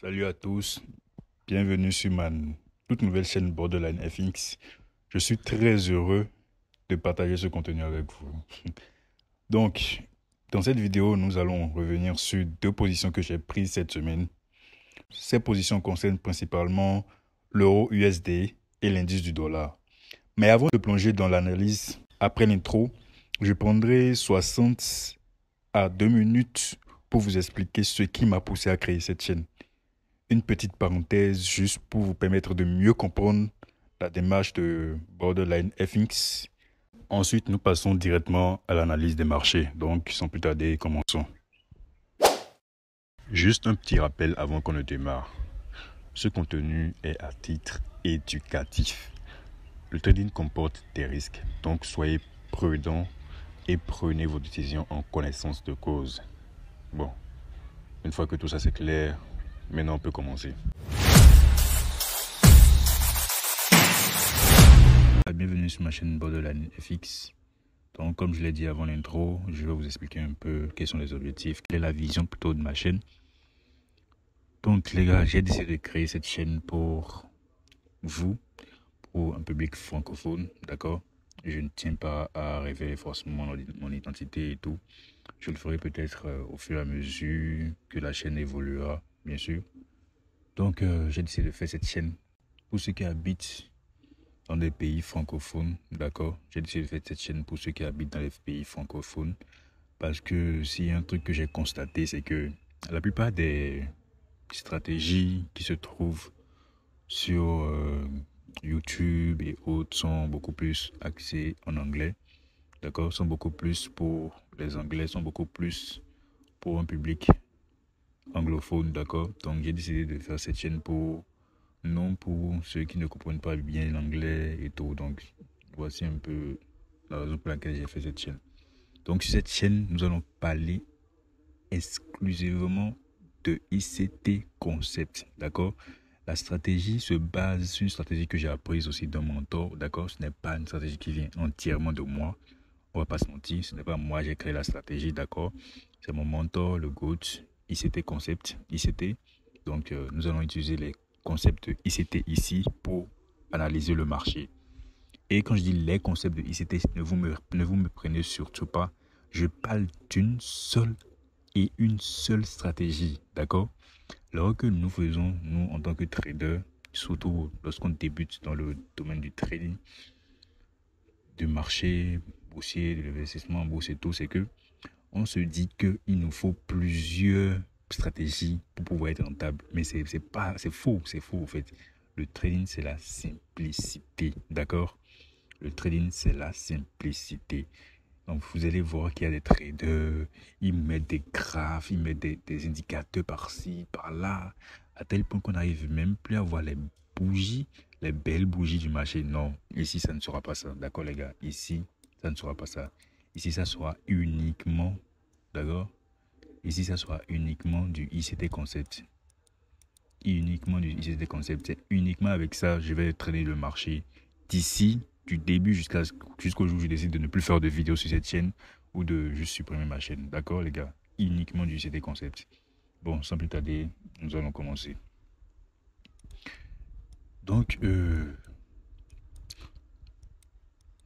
Salut à tous, bienvenue sur ma toute nouvelle chaîne Borderline FX. Je suis très heureux de partager ce contenu avec vous. Donc, dans cette vidéo, nous allons revenir sur deux positions que j'ai prises cette semaine. Ces positions concernent principalement l'euro USD et l'indice du dollar. Mais avant de plonger dans l'analyse, après l'intro, je prendrai 60 à 2 minutes pour vous expliquer ce qui m'a poussé à créer cette chaîne. Une petite parenthèse juste pour vous permettre de mieux comprendre la démarche de Borderline FX. Ensuite, nous passons directement à l'analyse des marchés. Donc, sans plus tarder, commençons. Juste un petit rappel avant qu'on ne démarre. Ce contenu est à titre éducatif. Le trading comporte des risques, donc soyez prudents et prenez vos décisions en connaissance de cause. Bon, une fois que tout ça c'est clair, maintenant on peut commencer. Bienvenue sur ma chaîne Borderline FX. Donc, comme je l'ai dit avant l'intro, je vais vous expliquer un peu quels sont les objectifs, quelle est la vision plutôt de ma chaîne. Donc, les gars, j'ai décidé de créer cette chaîne pour vous, pour un public francophone, d'accord? Je ne tiens pas à révéler forcément mon identité et tout. Je le ferai peut-être au fur et à mesure que la chaîne évoluera, bien sûr. Donc, j'ai décidé de faire cette chaîne pour ceux qui habitent dans des pays francophones, d'accord? J'ai décidé de faire cette chaîne pour ceux qui habitent dans les pays francophones parce que s'il y a un truc que j'ai constaté, c'est que la plupart des stratégies qui se trouvent sur YouTube et autres sont beaucoup plus axées en anglais, d'accord? Sont beaucoup plus pour les anglais, sont beaucoup plus pour un public anglophone, d'accord? Donc j'ai décidé de faire cette chaîne non pour ceux qui ne comprennent pas bien l'anglais et tout. Donc, voici un peu la raison pour laquelle j'ai fait cette chaîne. Donc, sur cette chaîne, nous allons parler exclusivement de ICT Concept, d'accord? La stratégie se base sur une stratégie que j'ai apprise aussi d'un mentor, d'accord? Ce n'est pas une stratégie qui vient entièrement de moi. On va pas se mentir, ce n'est pas moi qui ai créé la stratégie, d'accord? C'est mon mentor, le GOAT, ICT Concept, ICT. Donc, nous allons utiliser les concepts de ICT ici pour analyser le marché. Et quand je dis les concepts de ICT, ne vous me prenez surtout pas. Je parle d'une seule et une seule stratégie, d'accord? Alors que nous faisons, nous, en tant que traders, surtout lorsqu'on débute dans le domaine du trading, du marché boursier, de l'investissement en bourse et tout, c'est que on se dit qu'il nous faut plusieurs stratégies pour pouvoir être rentable. Mais c'est faux en fait. Le trading, c'est la simplicité, d'accord? Le trading, c'est la simplicité. Donc, vous allez voir qu'il y a des traders, ils mettent des graphes, ils mettent des indicateurs par-ci, par-là, à tel point qu'on n'arrive même plus à voir les bougies, les belles bougies du marché. Non, ici, ça ne sera pas ça. D'accord, les gars? Ici, ça ne sera pas ça. Ici, ça sera uniquement, d'accord? Ici, ça sera uniquement du ICT Concept. Uniquement du ICT Concept. C'est uniquement avec ça, je vais traîner le marché d'ici, du début jusqu'au jour où je décide de ne plus faire de vidéos sur cette chaîne ou de juste supprimer ma chaîne. D'accord, les gars? Uniquement du ICT Concept. Bon, sans plus tarder, nous allons commencer. Donc,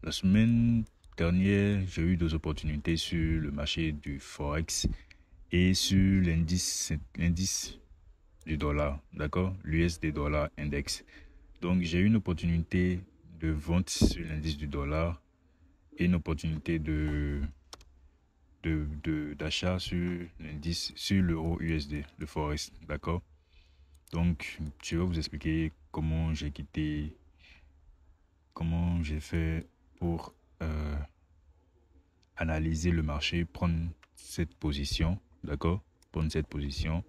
la semaine dernière, j'ai eu deux opportunités sur le marché du Forex et sur l'indice du dollar, d'accord? L'USD dollar index. Donc, j'ai eu une opportunité de vente sur l'indice du dollar et une opportunité d'achat sur l'indice, sur l'euro USD, le Forex, d'accord? Donc, je vais vous expliquer comment j'ai fait pour analyser le marché, prendre cette position, d'accord? Prendre cette position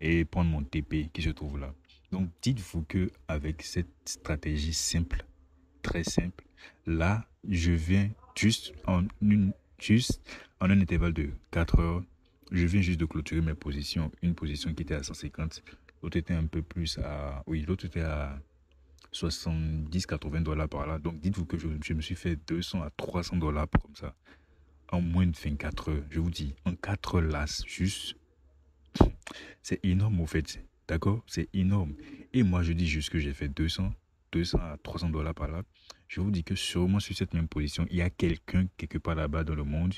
et prendre mon TP qui se trouve là. Donc, dites-vous que avec cette stratégie simple, très simple, là, je viens juste en un intervalle de 4 heures, je viens juste de clôturer mes positions. Une position qui était à 150, l'autre était un peu plus à... Oui, l'autre était à 70-80 dollars par là. Donc, dites-vous que je me suis fait 200 à 300 dollars comme ça. En moins de 24 heures, je vous dis, en 4 heures là, juste, c'est énorme au fait. D'accord? C'est énorme. Et moi, je dis juste que j'ai fait 200 à 300 dollars par là. Je vous dis que sûrement sur cette même position, il y a quelqu'un quelque part là-bas dans le monde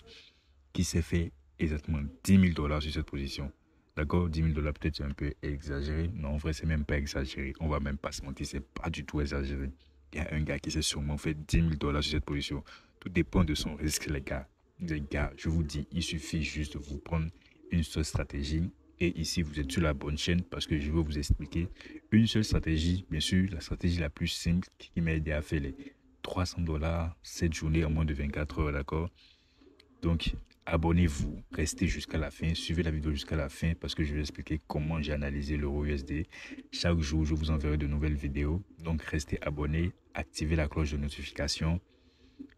qui s'est fait exactement 10 000 dollars sur cette position. D'accord? 10 000 dollars, peut-être c'est un peu exagéré. Non, en vrai, c'est même pas exagéré. On va même pas se mentir, c'est pas du tout exagéré. Il y a un gars qui s'est sûrement fait 10 000 dollars sur cette position. Tout dépend de son risque, les gars. Les gars, je vous dis, il suffit juste de vous prendre une seule stratégie. Et ici, vous êtes sur la bonne chaîne parce que je vais vous expliquer une seule stratégie. Bien sûr, la stratégie la plus simple qui m'a aidé à faire les 300 dollars cette journée en moins de 24 heures, d'accord? Donc, abonnez-vous, restez jusqu'à la fin, suivez la vidéo jusqu'à la fin parce que je vais expliquer comment j'ai analysé l'euro USD. Chaque jour, je vous enverrai de nouvelles vidéos. Donc, restez abonnés, activez la cloche de notification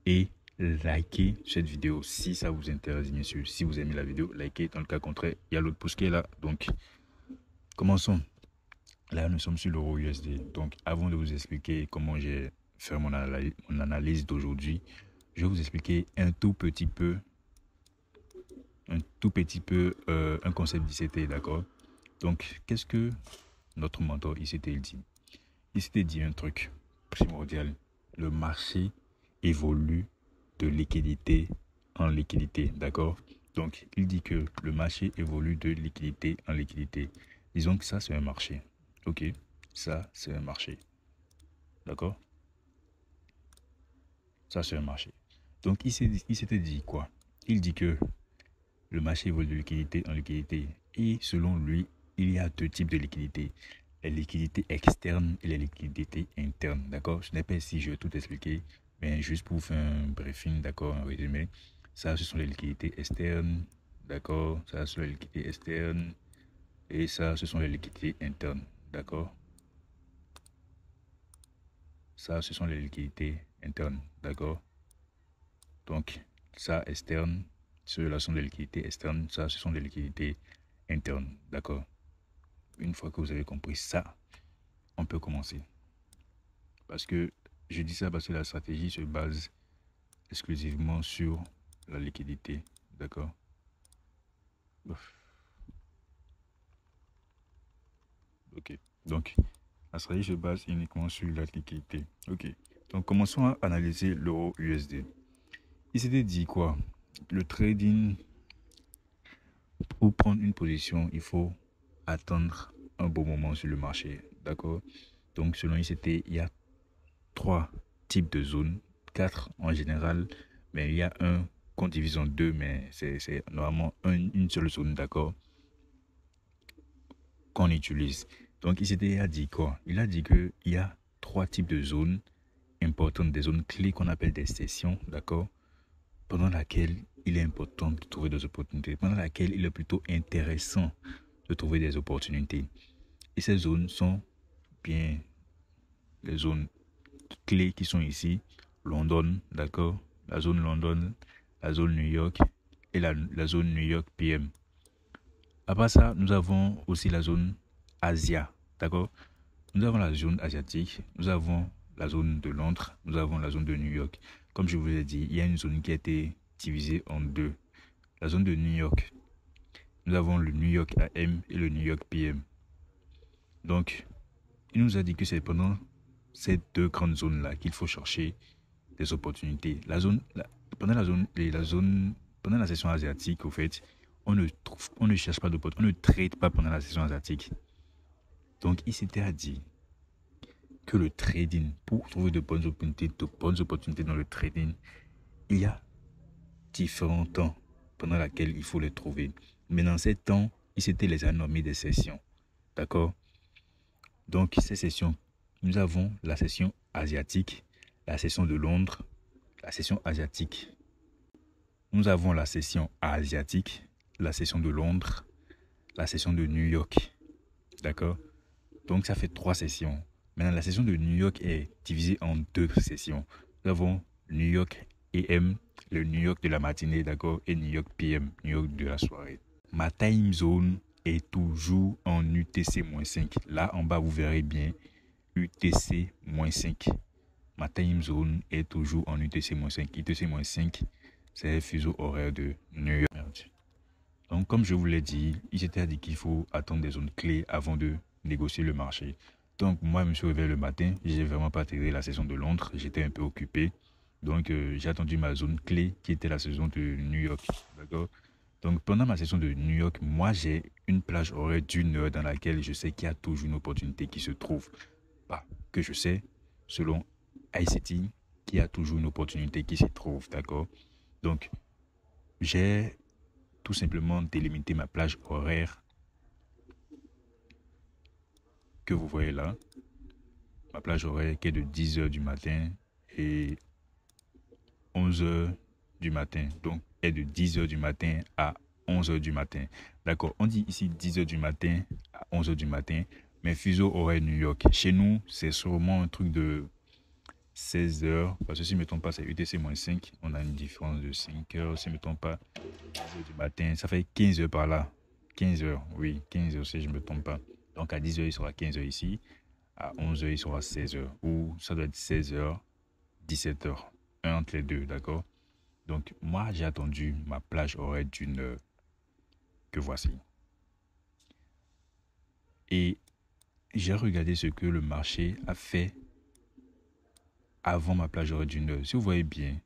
et likez cette vidéo si ça vous intéresse, bien sûr. Si vous aimez la vidéo, likez. Dans le cas contraire, il y a l'autre pouce qui est là. Donc, commençons. Là, nous sommes sur l'euro USD. Donc, avant de vous expliquer comment j'ai fait mon analyse d'aujourd'hui, je vais vous expliquer un tout petit peu un concept d'ICT, d'accord? Donc, qu'est-ce que notre mentor ICT dit? ICT dit un truc primordial. Le marché évolue de liquidité en liquidité, d'accord? Donc, il dit que le marché évolue de liquidité en liquidité. Disons que ça, c'est un marché. Ok, ça, c'est un marché. D'accord? Ça, c'est un marché. Donc, il s'était dit quoi? Il dit que le marché évolue de liquidité en liquidité. Et selon lui, il y a deux types de liquidités. Les liquidités externes et les liquidités internes. D'accord? Je n'ai pas ici, je vais tout expliquer. Mais juste pour vous faire un briefing, d'accord, un résumé. Ça, ce sont les liquidités externes. D'accord? Ça, ce sont les liquidités externes. Et ça, ce sont les liquidités internes. D'accord? Ça, ce sont les liquidités internes. D'accord? Donc, ça, externe. Ceux-là sont des liquidités externes. Ça, ce sont des liquidités internes. D'accord? Une fois que vous avez compris ça, on peut commencer. Parce que je dis ça parce que la stratégie se base exclusivement sur la liquidité. D'accord? Ok. Donc, la stratégie se base uniquement sur la liquidité. Ok. Donc, commençons à analyser l'euro USD. Il s'était dit quoi? Le trading, pour prendre une position, il faut attendre un bon moment sur le marché. D'accord? Donc, selon ICT, il y a 3 types de zones, 4 en général, mais il y a un qu'on divise en 2, mais c'est normalement une seule zone, d'accord, qu'on utilise. Donc, il a dit quoi? Il a dit qu'il y a 3 types de zones importantes, des zones clés qu'on appelle des sessions, d'accord, pendant laquelle il est important de trouver des opportunités, pendant laquelle il est plutôt intéressant de trouver des opportunités. Et ces zones sont bien les zones clés qui sont ici: London, d'accord, la zone London, la zone New York et la zone New York PM. Après ça, nous avons aussi la zone Asia, d'accord. Nous avons la zone asiatique, nous avons la zone de Londres, nous avons la zone de New York. Comme je vous l'ai dit, il y a une zone qui a été divisée en deux. La zone de New York, nous avons le New York AM et le New York PM. Donc, il nous a dit que c'est pendant ces deux grandes zones-là qu'il faut chercher des opportunités. Pendant la session asiatique, au fait, on ne cherche pas d'opportunités, on ne trade pas pendant la session asiatique. Donc, il s'était dit que le trading, pour trouver de bonnes opportunités dans le trading, il y a différents temps pendant lesquels il faut les trouver. Mais dans ces temps, il s'était les a nommés des sessions. D'accord? Donc, ces sessions, nous avons la session asiatique, la session de Londres, la session asiatique. Nous avons la session asiatique, la session de Londres, la session de New York. D'accord? Donc, ça fait 3 sessions. Maintenant, la session de New York est divisée en 2 sessions. Nous avons New York AM, le New York de la matinée, d'accord, et New York PM, New York de la soirée. Ma time zone est toujours en UTC-5. Là, en bas, vous verrez bien UTC-5. Ma time zone est toujours en UTC-5. UTC-5, c'est le fuseau horaire de New York. Donc, comme je vous l'ai dit, il s'était dit qu'il faut attendre des zones clés avant de négocier le marché. Donc, moi, je me suis réveillé le matin. J'ai vraiment pas intégré la saison de Londres. J'étais un peu occupé. Donc, j'ai attendu ma zone clé qui était la saison de New York. D'accord? Donc, pendant ma saison de New York, moi, j'ai une plage horaire d'une heure dans laquelle je sais qu'il y a toujours une opportunité qui se trouve. Pas que je sais, selon ICT, qu'il y a toujours une opportunité qui se trouve. D'accord? Donc, j'ai tout simplement délimité ma plage horaire que vous voyez là. Ma plage horaire qui est de 10 heures du matin et 11 heures du matin. Donc, est de 10 heures du matin à 11 heures du matin. D'accord, on dit ici 10 heures du matin à 11 heures du matin, mais fuseau horaire New York. Chez nous, c'est sûrement un truc de 16 heures, parce que si je ne me trompe pas, c'est UTC-5. On a une différence de 5 heures. Si je ne me trompe pas, 10 heures du matin, ça fait 15 heures par là. 15 heures, oui, 15 heures si je ne me trompe pas. Donc, à 10 heures, il sera 15 heures ici. À 11 heures, il sera 16 heures. Ou ça doit être 16 heures, 17 heures. Un entre les deux, d'accord? Donc, moi, j'ai attendu ma plage horaire d'une heure que voici. Et j'ai regardé ce que le marché a fait avant ma plage horaire d'une heure. Si vous voyez bien,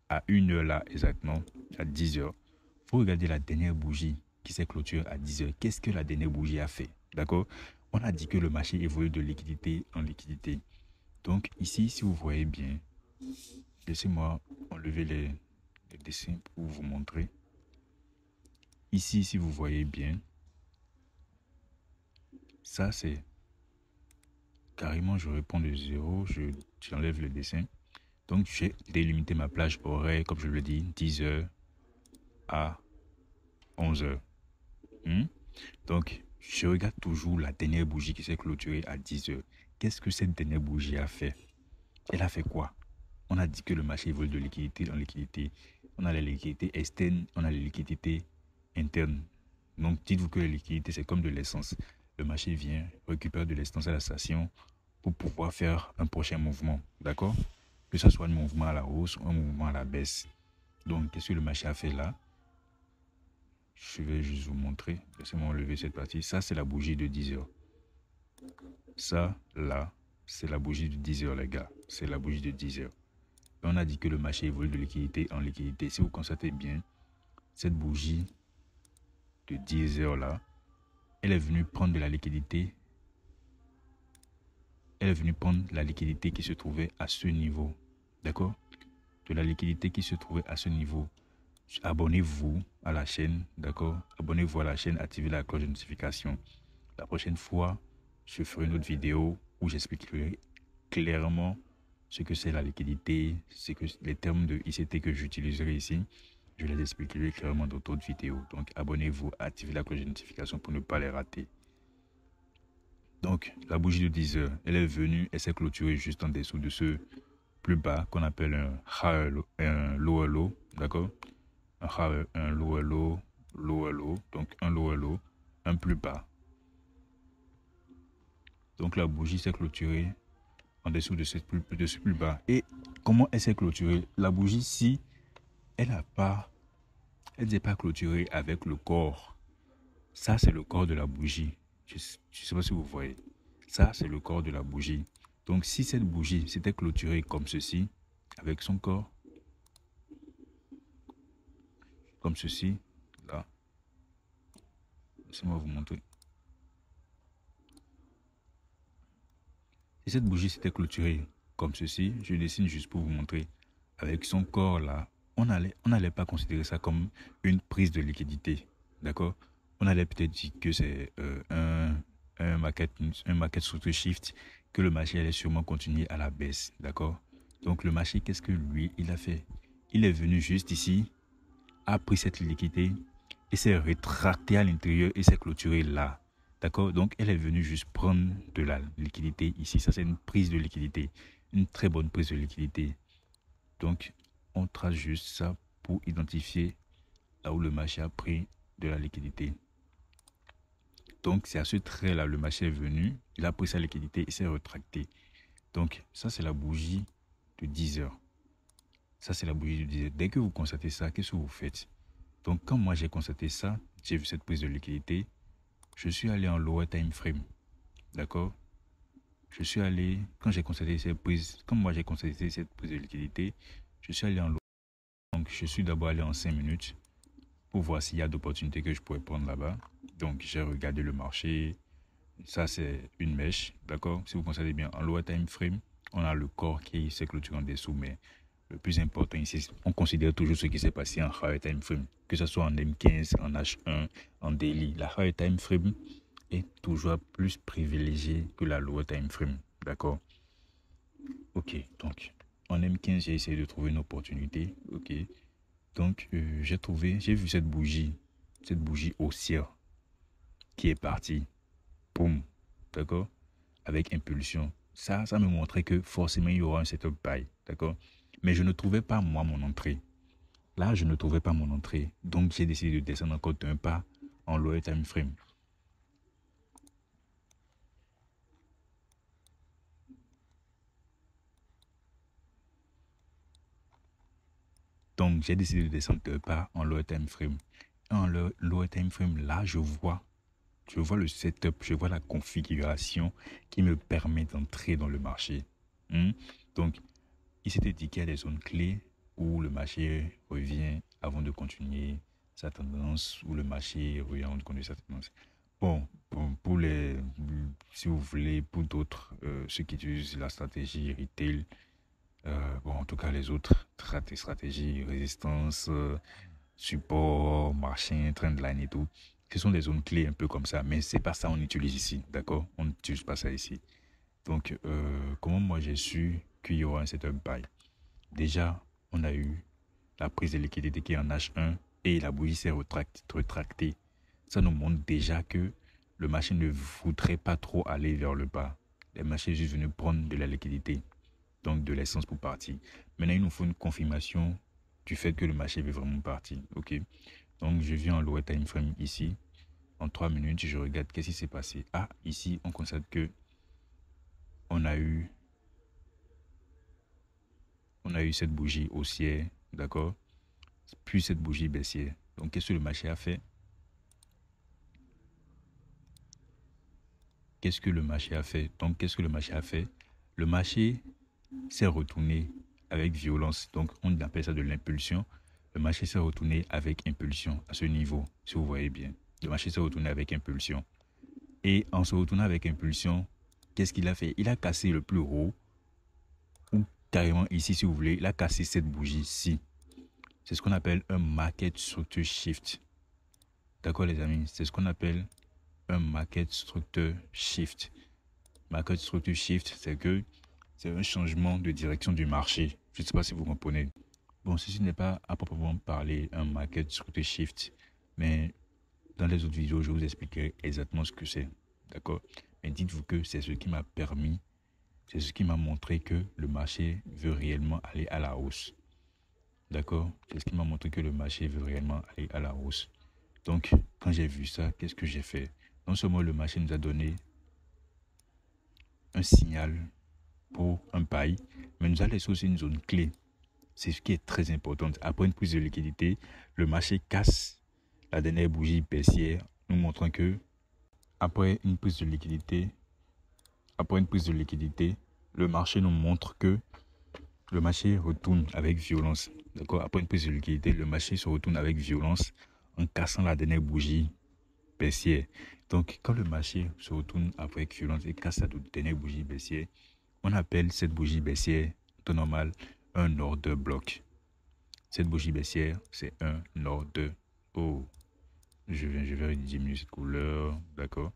à une heure là, exactement, à 10 heures, il faut regarder la dernière bougie qui s'est clôturée à 10 heures. Qu'est-ce que la dernière bougie a fait? D'accord? On a dit que le marché évolue de liquidité en liquidité. Donc, ici, si vous voyez bien, laissez-moi enlever les dessins pour vous montrer. Ici, si vous voyez bien, ça c'est carrément, je réponds de 0, j'enlève le dessin. Donc, j'ai délimité ma plage horaire, comme je le dis, 10 heures à 11 heures. Donc, je regarde toujours la dernière bougie qui s'est clôturée à 10 heures. Qu'est-ce que cette dernière bougie a fait? Elle a fait quoi? On a dit que le marché évolue de liquidité en liquidité. On a les liquidités externes, on a les liquidités internes. Donc, dites-vous que les liquidités, c'est comme de l'essence. Le marché vient récupérer de l'essence à la station pour pouvoir faire un prochain mouvement. D'accord? Que ce soit un mouvement à la hausse ou un mouvement à la baisse. Donc, qu'est-ce que le marché a fait là? Je vais juste vous montrer. Laissez-moi enlever cette partie. Ça, c'est la bougie de 10 heures. Ça, là, c'est la bougie de 10 heures, les gars. C'est la bougie de 10 heures. Et on a dit que le marché évolue de liquidité en liquidité. Si vous constatez bien, cette bougie de 10 heures là, elle est venue prendre de la liquidité. Elle est venue prendre la liquidité qui se trouvait à ce niveau. D'accord? De la liquidité qui se trouvait à ce niveau. Abonnez-vous à la chaîne. D'accord? Abonnez-vous à la chaîne, activez la cloche de notification. La prochaine fois, je ferai une autre vidéo où j'expliquerai clairement ce que c'est la liquidité, c'est que les termes de ICT que j'utiliserai ici, je les expliquerai clairement dans d'autres vidéos. Donc, abonnez-vous, activez la cloche de notification pour ne pas les rater. Donc, la bougie de 10 heures, elle est venue, elle s'est clôturée juste en dessous de ce plus bas qu'on appelle un lower low, d'accord? Un lower low, donc un lower low, un plus bas. Donc, la bougie s'est clôturée en dessous de ce plus bas. Et comment elle s'est clôturée? La bougie, si elle n'est pas clôturée avec le corps, ça c'est le corps de la bougie. Je ne sais pas si vous voyez. Ça c'est le corps de la bougie. Donc si cette bougie s'était clôturée comme ceci, avec son corps, comme ceci, là, laissez-moi vous montrer. Si cette bougie s'était clôturée comme ceci, je dessine juste pour vous montrer, avec son corps là, on n'allait pas considérer ça comme une prise de liquidité, d'accord? On allait peut-être dire que c'est un market structure shift, que le marché allait sûrement continuer à la baisse, d'accord? Donc le marché, qu'est-ce que lui, il a fait? Il est venu juste ici, a pris cette liquidité et s'est rétracté à l'intérieur et s'est clôturé là. D'accord? Donc, elle est venue juste prendre de la liquidité ici. Ça, c'est une prise de liquidité. Une très bonne prise de liquidité. Donc, on trace juste ça pour identifier là où le marché a pris de la liquidité. Donc, c'est à ce trait-là, le marché est venu. Il a pris sa liquidité et s'est rétracté. Donc, ça, c'est la bougie de 10 heures. Ça, c'est la bougie de 10 heures. Dès que vous constatez ça, qu'est-ce que vous faites? Donc, quand moi, j'ai constaté ça, j'ai vu cette prise de liquidité, je suis allé en lower time frame. D'accord? Je suis allé, quand j'ai constaté cette prise, comme moi j'ai constaté cette prise de liquidité, je suis allé en lot. Donc, je suis d'abord allé en 5 minutes pour voir s'il y a d'opportunités que je pourrais prendre là-bas. Donc, j'ai regardé le marché. Ça, c'est une mèche, d'accord? Si vous constatez bien, en lower time frame, on a le corps qui s'est clôturé en dessous, mais le plus important ici, on considère toujours ce qui s'est passé en higher time frame, que ce soit en M15, en H1, en daily. La higher time frame est toujours plus privilégiée que la lower time frame, d'accord? Ok, donc en M15, j'ai essayé de trouver une opportunité, ok? Donc, j'ai vu cette bougie haussière qui est partie, boum, d'accord? Avec impulsion. Ça me montrait que forcément il y aura un setup buy, d'accord? Mais je ne trouvais pas moi mon entrée. Là, je ne trouvais pas mon entrée. Donc, j'ai décidé de descendre encore d'un pas en lower time frame. Donc, j'ai décidé de descendre d'un pas en lower time frame. En lower time frame, là, je vois le setup, je vois la configuration qui me permet d'entrer dans le marché. Hmm? Donc, il s'était dit qu'il y a des zones clés où le marché revient avant de continuer sa tendance, où le marché revient avant de continuer sa tendance. Bon, pour les, si vous voulez, pour d'autres, ceux qui utilisent la stratégie retail, bon, en tout cas les autres stratégies, résistance, support, marché, trendline et tout, ce sont des zones clés un peu comme ça, mais c'est pas ça qu'on utilise ici, d'accord? On n'utilise pas ça ici. Donc, comment moi j'ai su qu'il y aura un setup buy? Déjà, on a eu la prise de liquidité qui est en H1 et la bougie s'est retractée. Ça nous montre déjà que le marché ne voudrait pas trop aller vers le bas. Le marché est juste venu prendre de la liquidité, donc de l'essence pour partir. Maintenant, il nous faut une confirmation du fait que le marché veut vraiment partir. Ok. Donc, je viens en lower time frame ici. En 3 minutes, je regarde qu'est-ce qui s'est passé. Ah, ici, on constate que on a eu, on a eu cette bougie haussière, d'accord? Puis cette bougie baissière. Donc, qu'est-ce que le marché a fait? Qu'est-ce que le marché a fait? Donc, qu'est-ce que le marché a fait? Le marché s'est retourné avec violence. Donc, on appelle ça de l'impulsion. Le marché s'est retourné avec impulsion à ce niveau, si vous voyez bien. Le marché s'est retourné avec impulsion. Et en se retournant avec impulsion, qu'est-ce qu'il a fait? Il a cassé le plus haut, ou carrément ici, si vous voulez, il a cassé cette bougie-ci. C'est ce qu'on appelle un market structure shift. D'accord, les amis? C'est ce qu'on appelle un market structure shift. Market structure shift, c'est que c'est un changement de direction du marché. Je ne sais pas si vous comprenez. Bon, ceci n'est pas à proprement parler un market structure shift, mais dans les autres vidéos, je vous expliquerai exactement ce que c'est. D'accord? Mais dites-vous que c'est ce qui m'a permis, c'est ce qui m'a montré que le marché veut réellement aller à la hausse. D'accord? C'est ce qui m'a montré que le marché veut réellement aller à la hausse. Donc, quand j'ai vu ça, qu'est-ce que j'ai fait? Non seulement le marché nous a donné un signal pour un paille, mais nous a laissé aussi une zone clé. C'est ce qui est très important. Après une prise de liquidité, le marché casse la dernière bougie baissière, nous montrant que après une prise de liquidité, le marché nous montre que le marché retourne avec violence. D'accord? Après une prise de liquidité, le marché se retourne avec violence en cassant la dernière bougie baissière. Donc, quand le marché se retourne avec violence et casse la dernière bougie baissière, on appelle cette bougie baissière, en temps normal, un order block. Cette bougie baissière, c'est un order. Oh, je vais diminuer cette couleur, d'accord?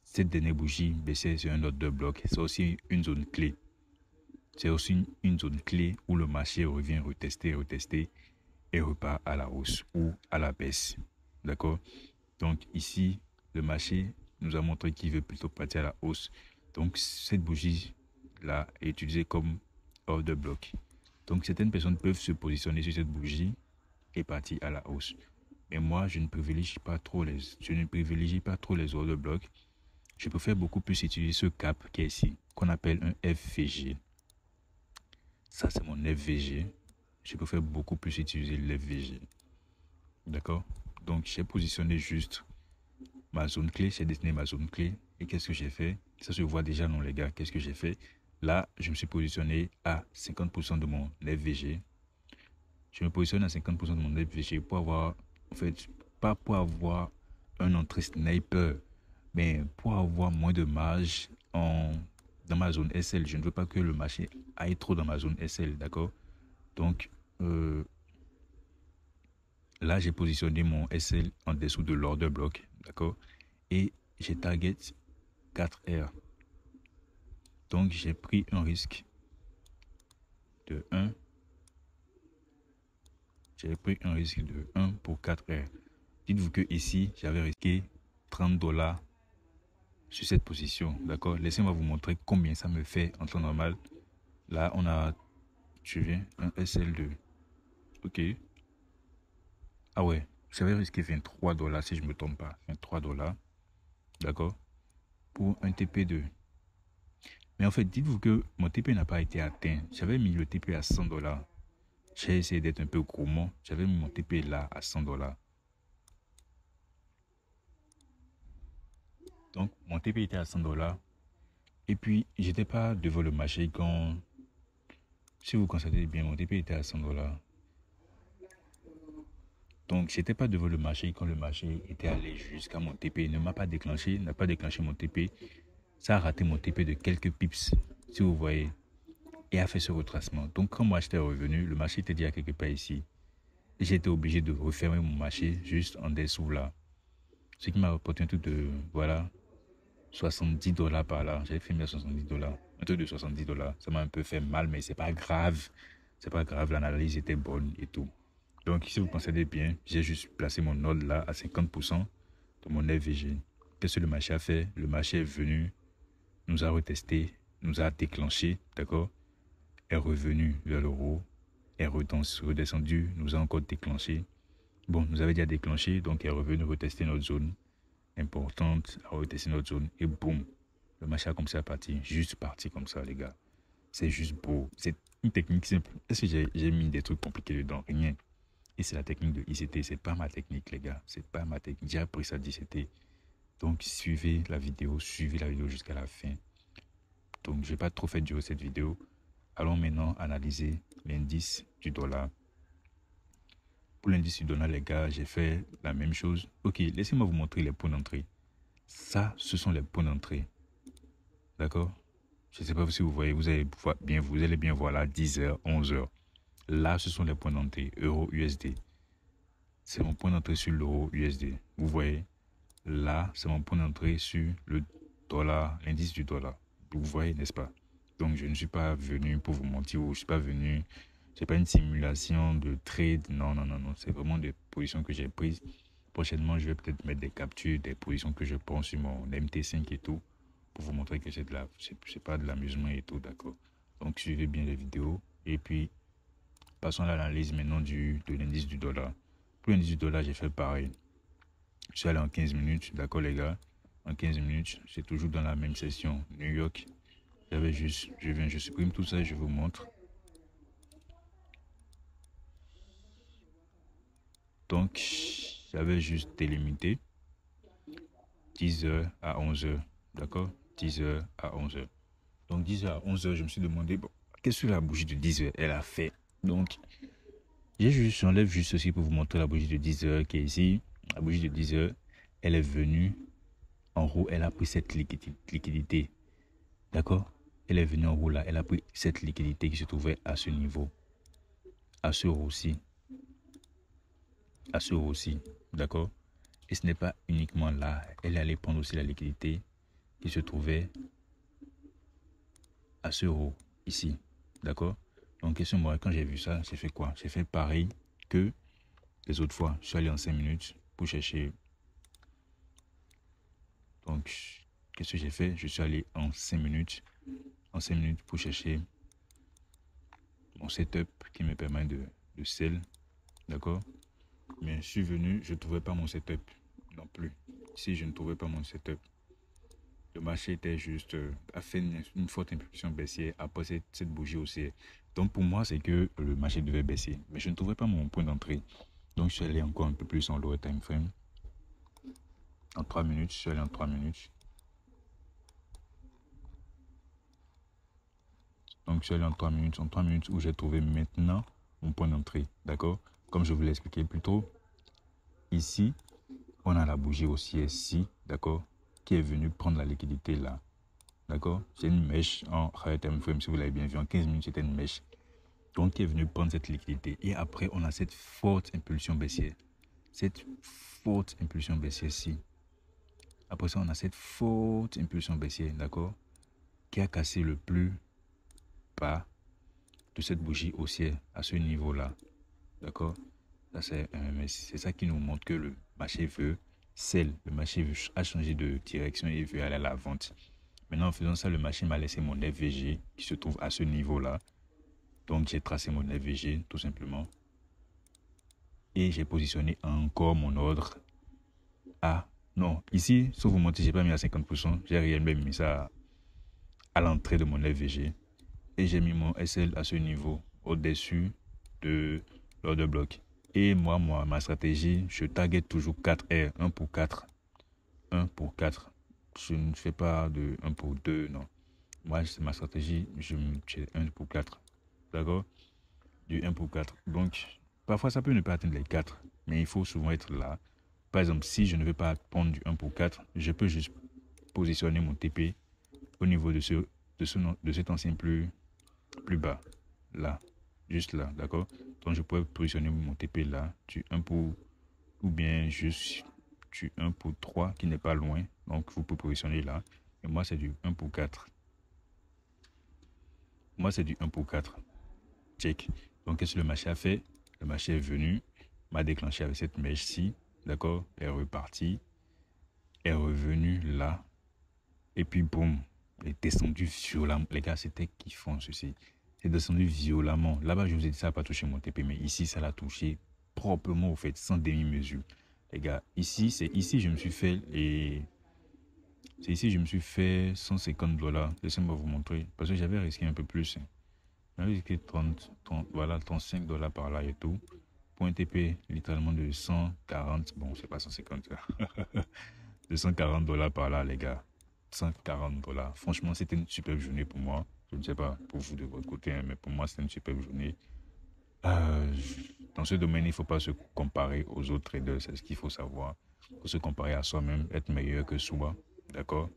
Cette dernière bougie baissière, c'est un order block. C'est aussi une zone clé. C'est aussi une zone clé où le marché revient retester et repart à la hausse ou à la baisse. D'accord? Donc ici, le marché nous a montré qu'il veut plutôt partir à la hausse. Donc cette bougie-là est utilisée comme order block. Donc certaines personnes peuvent se positionner sur cette bougie et partir à la hausse. Mais moi, je ne privilégie pas trop les order blocks. Je préfère beaucoup plus utiliser ce cap qui est ici, qu'on appelle un FVG. Ça, c'est mon FVG. Je préfère beaucoup plus utiliser l'FVG. D'accord? Donc, j'ai positionné juste ma zone clé, j'ai dessiné ma zone clé. Et qu'est-ce que j'ai fait? Ça se voit déjà, non, les gars. Qu'est-ce que j'ai fait? Là, je me suis positionné à 50% de mon FVG. Je me positionne à 50% de mon FVG pour avoir, en fait, pas pour avoir un entrée sniper, mais pour avoir moins de marge dans ma zone SL. Je ne veux pas que le marché aille trop dans ma zone SL, d'accord? Donc, là, j'ai positionné mon SL en dessous de l'order block, d'accord? Et j'ai target 4R. Donc, j'ai pris un risque de 1. J'ai pris un risque de 1 pour 4R. Dites-vous que ici, j'avais risqué $30 sur cette position. D'accord? Laissez-moi vous montrer combien ça me fait en temps normal. Là, on a tué un SL2. Ok. Ah ouais, j'avais risqué $23 si je ne me trompe pas. $23. D'accord? Pour un TP2. Mais en fait, dites-vous que mon TP n'a pas été atteint. J'avais mis le TP à $100. J'ai essayé d'être un peu gourmand. J'avais mis mon TP là à $100. Donc, mon TP était à $100. Et puis, j'étais pas devant le marché quand... Si vous constatez bien, mon TP était à $100. Donc, j'étais pas devant le marché quand le marché était allé jusqu'à mon TP. Il ne m'a pas déclenché, n'a pas déclenché mon TP. Ça a raté mon TP de quelques pips, si vous voyez. Et a fait ce retracement. Donc, quand moi j'étais revenu, le marché était déjà quelque part ici. Et j'ai été obligé de refermer mon marché juste en dessous là. Ce qui m'a rapporté un truc de, voilà, $70 par là. J'avais fait mes $70. Un truc de $70. Ça m'a un peu fait mal, mais c'est pas grave. C'est pas grave, l'analyse était bonne et tout. Donc, si vous considérez bien, j'ai juste placé mon ordre là à 50% de mon FVG. Qu'est-ce que le marché a fait? Le marché est venu, nous a retesté, nous a déclenché, d'accord? Est revenu vers l'euro, est redescendu, nous a encore déclenché. Bon, nous avait déjà déclenché, donc est revenu retester notre zone importante, a retesté notre zone et boum, le marché a commencé à partir, juste parti comme ça, les gars. C'est juste beau. C'est une technique simple. Est-ce que j'ai mis des trucs compliqués dedans? Rien. Et c'est la technique de ICT. C'est pas ma technique, les gars. C'est pas ma technique. J'ai appris ça d'ICT. Donc, suivez la vidéo jusqu'à la fin. Donc, je vais pas trop faire durer cette vidéo. Allons maintenant analyser l'indice du dollar. Pour l'indice du dollar, les gars, j'ai fait la même chose. Ok, laissez-moi vous montrer les points d'entrée. Ça, ce sont les points d'entrée. D'accord? Je ne sais pas si vous voyez, vous allez bien voir là, 10h, 11h. Là, ce sont les points d'entrée, euro USD. C'est mon point d'entrée sur l'euro USD. Vous voyez, là, c'est mon point d'entrée sur le dollar, l'indice du dollar. Vous voyez, n'est-ce pas? Donc, je ne suis pas venu pour vous mentir ou je ne suis pas venu. Ce n'est pas une simulation de trade. Non, non, non, non. C'est vraiment des positions que j'ai prises. Prochainement, je vais peut-être mettre des captures, des positions que je prends sur mon MT5 et tout, pour vous montrer que c'est pas de l'amusement et tout, d'accord? Donc, suivez bien les vidéos. Et puis, passons à l'analyse maintenant de l'indice du dollar. Pour l'indice du dollar, j'ai fait pareil. Je suis allé en 15 minutes, d'accord les gars? En 15 minutes, c'est toujours dans la même session. New York, je supprime tout ça et je vous montre. Donc, j'avais juste délimité 10h à 11h, d'accord? 10h à 11h. Donc, 10h à 11h, je me suis demandé, bon, qu'est-ce que la bougie de 10h elle a fait? Donc, j'enlève juste ceci pour vous montrer la bougie de 10h qui est ici. La bougie de 10h, elle est venue. En haut, elle a pris cette liquidité. D'accord? Elle est venue en haut là. Elle a pris cette liquidité qui se trouvait à ce niveau. À ce haut-ci. À ce haut-ci. D'accord? Et ce n'est pas uniquement là. Elle allait prendre aussi la liquidité qui se trouvait à ce haut. Ici. D'accord? Donc, moi, quand j'ai vu ça, j'ai fait quoi? J'ai fait pareil que les autres fois. Je suis allé en 5 minutes pour chercher. Donc, qu'est-ce que j'ai fait? Je suis allé en 5 minutes. En 5 minutes pour chercher mon setup qui me permet de sell. D'accord? Mais je suis venu, je ne trouvais pas mon setup non plus. Si je ne trouvais pas mon setup, le marché était juste, a fait une forte impulsion baissière après cette bougie haussière. Donc pour moi, c'est que le marché devait baisser. Mais je ne trouvais pas mon point d'entrée. Donc je suis allé encore un peu plus en lower time frame. En 3 minutes, je suis allé en 3 minutes. Donc, je suis allé en 3 minutes. En 3 minutes où j'ai trouvé maintenant mon point d'entrée. D'accord? Comme je vous l'ai expliqué plus tôt, ici, on a la bougie haussière ci, d'accord, qui est venue prendre la liquidité là. D'accord? C'est une mèche en high time frame, si vous l'avez bien vu. En 15 minutes, c'était une mèche. Donc, qui est venue prendre cette liquidité. Et après, on a cette forte impulsion baissière. Cette forte impulsion baissière-ci. Après ça, on a cette forte impulsion baissière, d'accord, qui a cassé le plus bas de cette bougie haussière à ce niveau-là. D'accord? C'est ça qui nous montre que le marché veut sell. Le marché a changé de direction et veut aller à la vente. Maintenant, en faisant ça, le marché m'a laissé mon FVG qui se trouve à ce niveau-là. Donc, j'ai tracé mon FVG tout simplement. Et j'ai positionné encore mon ordre à... Non, ici, sauf vous montrer, j'ai pas mis à 50%. J'ai réellement mis ça à l'entrée de mon FVG. Et j'ai mis mon SL à ce niveau, au-dessus de l'order bloc. Et moi, ma stratégie, je target toujours 4R, 1 pour 4. 1 pour 4. Je ne fais pas de 1 pour 2, non. Moi, c'est ma stratégie, j'ai 1 pour 4. D'accord? Du 1 pour 4. Donc, parfois, ça peut ne pas atteindre les 4, mais il faut souvent être là. Par exemple, si je ne veux pas prendre du 1 pour 4, je peux juste positionner mon TP au niveau de cet ancien plus bas. Là. Juste là. D'accord? Donc, je pourrais positionner mon TP là, du 1 pour, ou bien juste du 1 pour 3 qui n'est pas loin. Donc, vous pouvez positionner là. Et moi, c'est du 1 pour 4. Moi, c'est du 1 pour 4. Check. Donc, qu'est-ce que le marché a fait? Le marché est venu, m'a déclenché avec cette mèche-ci. D'accord? Est reparti. Est revenu là. Et puis, boum. Il est descendu violemment. Les gars, c'était kiffant ceci. C'est descendu violemment. Là-bas, je vous ai dit, ça n'a pas touché mon TP. Mais ici, ça l'a touché proprement, au fait, sans demi-mesure. Les gars, ici, je me suis fait les... C'est ici, je me suis fait $150. Laissez-moi vous montrer. Parce que j'avais risqué un peu plus. J'avais risqué 30, voilà, $35 par là et tout. Pour un TP, littéralement de 140. Bon, c'est pas 150. De $140 par là, les gars. $140. Franchement, c'était une superbe journée pour moi. Je ne sais pas pour vous de votre côté, hein, mais pour moi, c'était une superbe journée. Dans ce domaine, il ne faut pas se comparer aux autres traders. C'est ce qu'il faut savoir. Il faut se comparer à soi-même, être meilleur que soi. D'accord?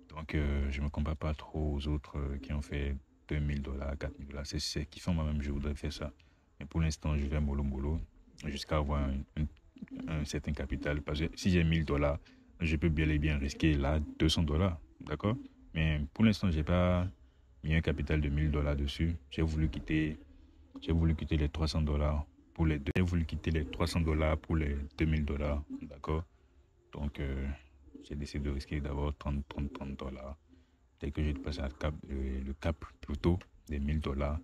Donc, je ne me compare pas trop aux autres qui ont fait $2000, $4000. C'est ce qui font moi-même, je voudrais faire ça. Mais pour l'instant, je vais mollo jusqu'à avoir un certain capital. Parce que si j'ai $1000, je peux bien et bien risquer là $200. D'accord? Mais pour l'instant, je n'ai pas mis un capital de $1000 dessus. J'ai voulu quitter les $300 pour les deux. J'ai voulu quitter les $300 pour les $2000. D'accord? Donc, j'ai décidé de risquer d'abord $30. Dès que j'ai passé le cap plutôt des $1000,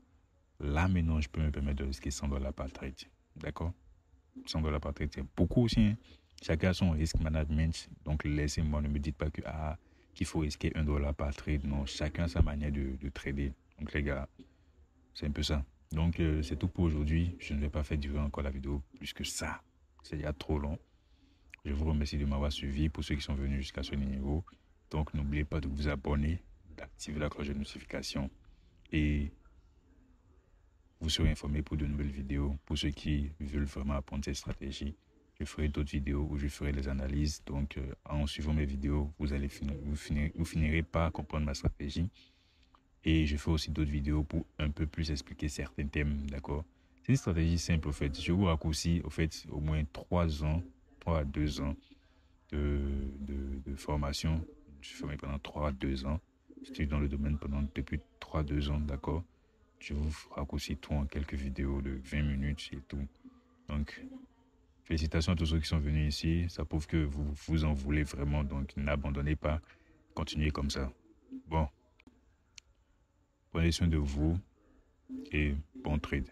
là maintenant, je peux me permettre de risquer $100 par trade. D'accord? $100 par trade, c'est beaucoup aussi. Hein? Chacun a son risk management. Donc, laissez-moi, ne me dites pas qu'il faut risquer $1 par trade. Non, chacun a sa manière de trader. Donc, les gars, c'est un peu ça. Donc, c'est tout pour aujourd'hui. Je ne vais pas faire durer encore la vidéo plus que ça. C'est déjà trop long. Je vous remercie de m'avoir suivi pour ceux qui sont venus jusqu'à ce niveau. Donc, n'oubliez pas de vous abonner, d'activer la cloche de notification et vous serez informés pour de nouvelles vidéos. Pour ceux qui veulent vraiment apprendre cette stratégie, je ferai d'autres vidéos où je ferai les analyses. Donc, en suivant mes vidéos, vous finirez par comprendre ma stratégie. Et je fais aussi d'autres vidéos pour un peu plus expliquer certains thèmes, d'accord? C'est une stratégie simple, au fait. Je vous raccourcis, au fait, au moins 3 ans, 3 à 2 ans de formation. Je suis formé pendant 3 à 2 ans. Je suis dans le domaine depuis 3 à 2 ans, d'accord? Je vous raccourcis tout en quelques vidéos de 20 minutes et tout. Donc, félicitations à tous ceux qui sont venus ici. Ça prouve que vous en voulez vraiment. Donc, n'abandonnez pas. Continuez comme ça. Bon. Prenez soin de vous et bon trade.